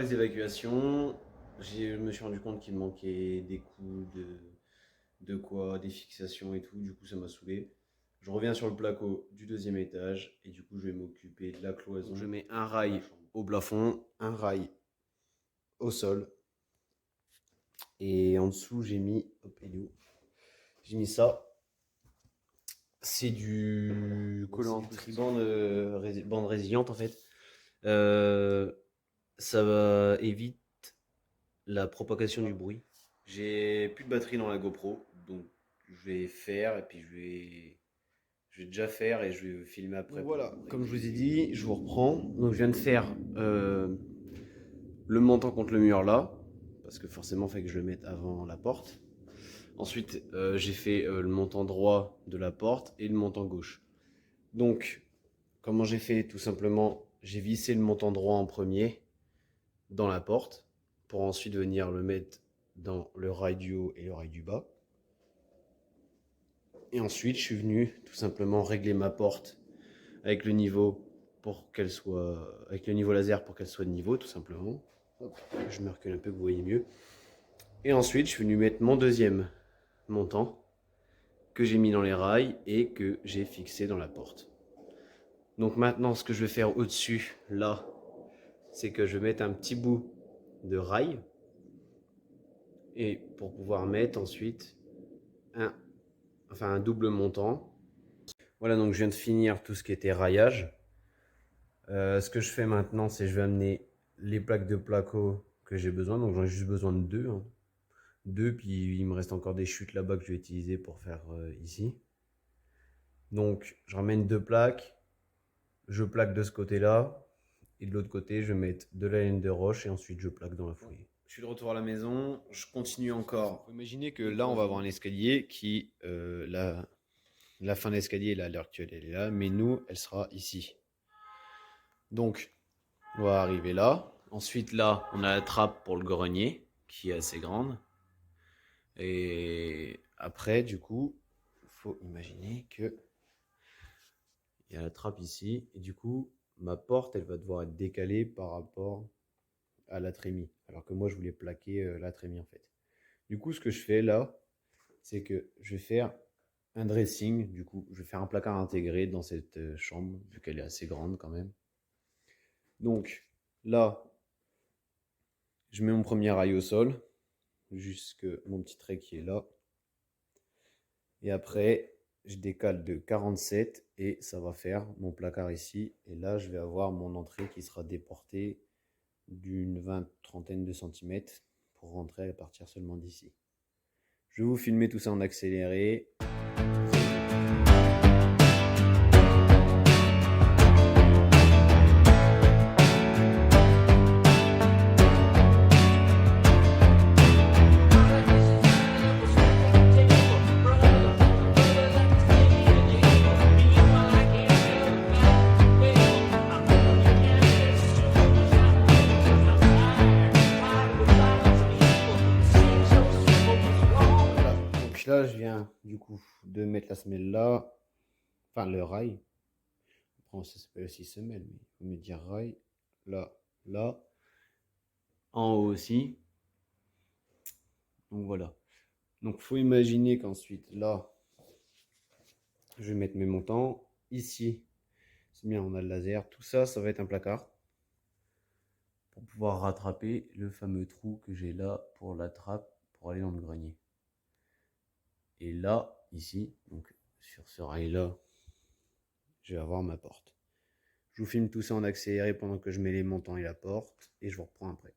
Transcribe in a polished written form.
les évacuations, je me suis rendu compte qu'il me manquait des coups, de quoi, des fixations et tout. Du coup, ça m'a saoulé. Je reviens sur le placo du deuxième étage et du coup, je vais m'occuper de la cloison. Donc, je mets un rail au plafond, un rail au sol. Et en dessous, j'ai mis, hop, il est où? J'ai mis ça. C'est du collant tribande, bande résiliente en fait. Euh, ça évite la propagation du bruit. J'ai plus de batterie dans la GoPro, donc je vais faire et puis je vais déjà faire et je vais filmer après. Donc voilà, comme je vous ai dit, je vous reprends. Donc je viens de faire le montant contre le mur là, parce que forcément il fallait que je le mette avant la porte. Ensuite, j'ai fait le montant droit de la porte et le montant gauche. Donc, comment j'ai fait? Tout simplement, j'ai vissé le montant droit en premier dans la porte pour ensuite venir le mettre dans le rail du haut et le rail du bas. Et ensuite, je suis venu tout simplement régler ma porte avec le niveau pour qu'elle soit avec le niveau laser pour qu'elle soit de niveau tout simplement. Hop, je me recule un peu que vous voyez mieux. Et ensuite, je suis venu mettre mon deuxième montant que j'ai mis dans les rails et que j'ai fixé dans la porte. Donc maintenant, ce que je vais faire au-dessus, là, c'est que je vais mettre un petit bout de rail et pour pouvoir mettre ensuite un double montant. Voilà, donc je viens de finir tout ce qui était raillage. Ce que je fais maintenant, c'est que je vais amener les plaques de placo que j'ai besoin. Donc j'en ai juste besoin de deux. Deux, puis il me reste encore des chutes là-bas que je vais utiliser pour faire ici. Donc je ramène deux plaques, je plaque de ce côté-là, et de l'autre côté, je vais mettre de la laine de roche et ensuite je plaque dans la fouille. Je suis de retour à la maison, je continue encore. Faut imaginer que là, on va avoir un escalier qui, la fin de l'escalier, là, à l'heure actuelle, elle est là, mais nous, elle sera ici. Donc, on va arriver là. Ensuite, là, on a la trappe pour le grenier, qui est assez grande. Et après, du coup, il faut imaginer que il y a la trappe ici. Et du coup, ma porte, elle va devoir être décalée par rapport à la trémie. Alors que moi, je voulais plaquer la trémie, en fait. Du coup, ce que je fais là, c'est que je vais faire un dressing. Du coup, je vais faire un placard intégré dans cette chambre, vu qu'elle est assez grande quand même. Donc, là, je mets mon premier rail au sol, jusque mon petit trait qui est là. Et après, je décale de 47 et ça va faire mon placard ici. Et là, je vais avoir mon entrée qui sera déportée d'une trentaine de centimètres pour rentrer à partir seulement d'ici. Je vais vous filmer tout ça en accéléré. Donc là, je viens du coup de mettre la semelle là, enfin le rail. Après, ça s'appelle aussi semelle, mais il faut me dire rail. Là, là, en haut aussi. Donc voilà. Donc faut imaginer qu'ensuite là, je vais mettre mes montants. Ici, c'est bien, on a le laser. Tout ça, ça va être un placard pour pouvoir rattraper le fameux trou que j'ai là pour la trappe pour aller dans le grenier. Et là, ici, donc sur ce rail-là, je vais avoir ma porte. Je vous filme tout ça en accéléré pendant que je mets les montants et la porte et je vous reprends après.